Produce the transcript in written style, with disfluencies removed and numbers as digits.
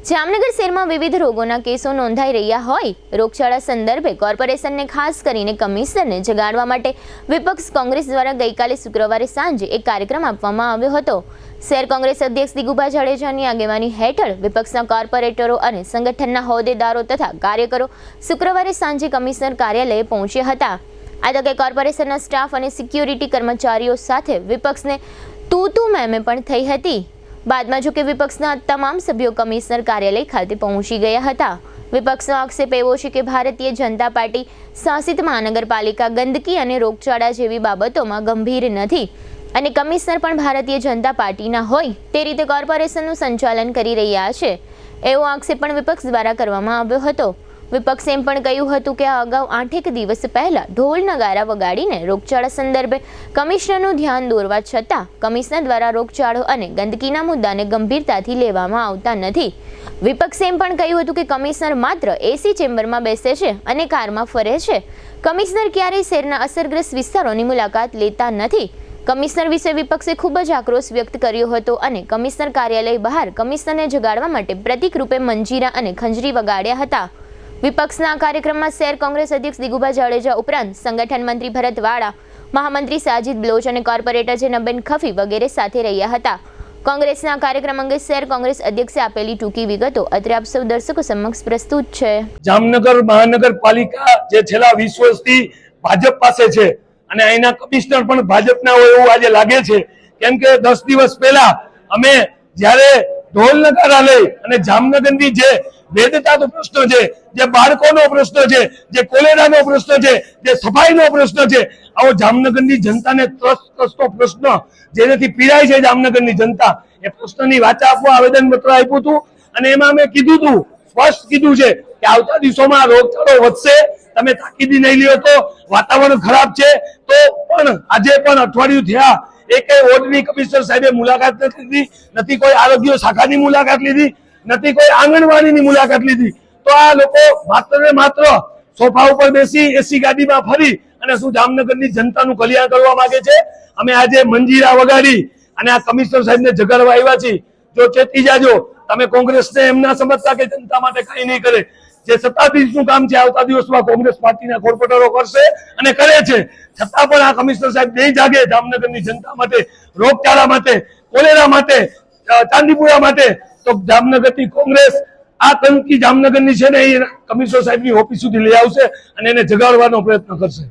જામનગર શહેરમાં વિવિધ રોગોના કેસો નોંધાઈ રહ્યા હોય રોગચાળા સંદર્ભે કોર્પોરેશનને ખાસ કરીને કમિશનરને જગાડવા માટે વિપક્ષ કોંગ્રેસ દ્વારા ગઈકાલે શુક્રવારે સાંજે એક કાર્યક્રમ આપવામાં આવ્યો હતો। શહેર કોંગ્રેસ અધ્યક્ષ દિગુભા જાડેજાની આગેવાની હેઠળ વિપક્ષના કોર્પોરેટરો અને સંગઠનના હોદ્દેદારો તથા કાર્યકરો શુક્રવારે સાંજે કમિશનર કાર્યાલયે પહોંચ્યા હતા। આ તકે કોર્પોરેશનના સ્ટાફ અને સિક્યુરિટી કર્મચારીઓ સાથે વિપક્ષને તું મેમે પણ થઈ હતી। બાદમાં જો કે વિપક્ષના તમામ સભ્યો કમિશનર કાર્યાલય ખાતે પહોંચી ગયા હતા। વિપક્ષનો આક્ષેપ એવો છે કે ભારતીય જનતા પાર્ટી શાસિત મહાનગરપાલિકા ગંદકી અને રોગચાળા જેવી બાબતોમાં ગંભીર નથી અને કમિશનર પણ ભારતીય જનતા પાર્ટીના હોય તે રીતે કોર્પોરેશનનું સંચાલન કરી રહ્યા છે એવો આક્ષેપ પણ વિપક્ષ દ્વારા કરવામાં આવ્યો હતો। વિપક્ષે એમ પણ કહ્યું હતું કે આ અગાઉ 8 દિવસ પહેલા ઢોલ નગારા વગાડીને રોગચાળા સંદર્ભે કમિશનરનું ધ્યાન દોરવા છતાં કમિશનર દ્વારા રોગચાળો અને ગંદકીના મુદ્દાને ગંભીરતાથી લેવામાં આવતા નથી। વિપક્ષે એમ પણ કહ્યું હતું કે કમિશનર માત્ર એસી ચેમ્બરમાં બેસે છે અને કારમાં ફરે છે। કમિશનર ક્યારેય શહેરના અસરગ્રસ્ત વિસ્તારોની મુલાકાત લેતા નથી। કમિશનર વિશે વિપક્ષે ખૂબ જ આક્રોશ વ્યક્ત કર્યો હતો અને કમિશનર કાર્યાલય બહાર કમિશનરને જગાડવા માટે પ્રતિક રૂપે મંજીરા અને ખંજરી વગાડ્યા હતા। વિપક્ષના કાર્યક્રમમાં શહેર કોંગ્રેસ અધ્યક્ષ દિગુભા જાડેજા ઉપરાંત સંગઠન મંત્રી ભરત વાળા, મહામંત્રી સાજિદ બ્લોચ અને કોર્પોરેટર જેનાબેન ખફી વગેરે સાથે રહ્યા હતા। કોંગ્રેસના કાર્યક્રમ અંગે શહેર કોંગ્રેસ અધ્યક્ષે આપેલી ટૂંકી વિગતો અત્રે આપ સૌ દર્શકો સમક્ષ પ્રસ્તુત છે। જામનગર મહાનગરપાલિકા જે છેલ્લા 20 વર્ષથી ભાજપ પાસે છે અને અહીંના કમિશનર પણ ભાજપના હોય એવું આજે લાગે છે, કેમ કે 10 દિવસ પહેલા અમે જ્યારે ઢોલ નગારા લઈ અને જામનગરની જે વેદતાનો પ્રશ્ન છે, જે બાળકોનો પ્રશ્ન છે, જે કોલેરાનો પ્રશ્ન છે, જે સફાઈનો પ્રશ્ન છે, આવો જામનગરની જનતાને ત્રસ્ત પ્રશ્ન જેનાથી પીડાય છે જામનગરની જનતા, એ પ્રશ્નની વાચા આપવા આવેદન પત્ર આપ્યું હતું અને એમાં અમે કીધું હતું, સ્પષ્ટ કીધું છે કે આવતા દિવસોમાં રોગચાળો વધશે, તમે તાકીદી નહીં લ્યો તો વાતાવરણ ખરાબ છે। તો પણ આજે પણ અઠવાડિયું થયા એકેય વોર્ડની કમિશનર સાહેબે મુલાકાત નથી લીધી, નથી કોઈ આરોગ્ય શાખાની મુલાકાત લીધી, નથી કોઈ આંગણવાડીની મુલાકાત લીધી। તો આ લોકો માત્ર ને માત્ર સોફા ઉપર બેસી એસી ગાડીમાં ફરી અને શું જામનગરની જનતાનું કલ્યાણ કરવા માંગે છે। અમે આજે મંજીરા વગાડી અને આ કમિશનર સાહેબને જગાડવા આવ્યા છીએ। જો ચેતી જાજો, તમે કોંગ્રેસને એમ ના સમજતા કે જનતા માટે કઈ નહીં કરે। જે સત્તાધીશનું કામ છે આવતા દિવસમાં કોંગ્રેસ પાર્ટીના કોર્પોરેટરો કરશે અને કરે છે, છતાં પણ આ કમિશનર સાહેબ નહીં જાગે જામનગરની જનતા માટે, રોગચાળા માટે, કોલેરા માટે, ચાંદીપુરા માટે, તો જામનગરની કોંગ્રેસ આ ટંકી જામનગરની છે ને એ કમિશનર સાહેબની ઓફિસ સુધી લઈ આવશે અને એને જગાડવાનો પ્રયત્ન કરશે।